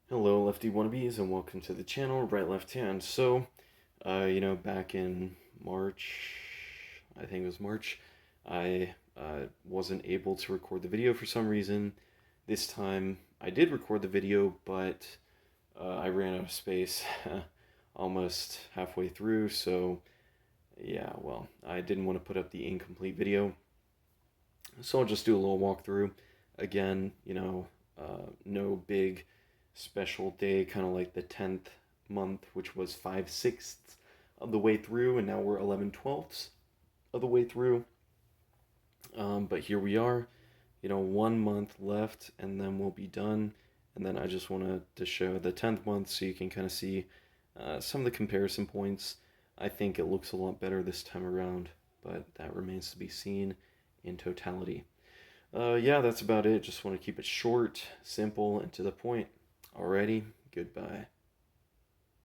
Hello, lefty wannabes, and welcome to the channel, Right Left Hand. So, back in March, I think it was March, I wasn't able to record the video for some reason. This time, I did record the video, but I ran out of space almost halfway through, so yeah, well, I didn't want to put up the incomplete video, so I'll just do a little walkthrough. Again, no big special day, kind of like the 10th month, which was 5/6 of the way through, and now we're 11/12 of the way through. But here we are, 1 month left, and then we'll be done. And then I just wanted to show the 10th month so you can kind of see some of the comparison points. I think it looks a lot better this time around, but that remains to be seen in totality. Yeah, that's about it. Just want to keep it short, simple, and to the point. Alrighty, goodbye.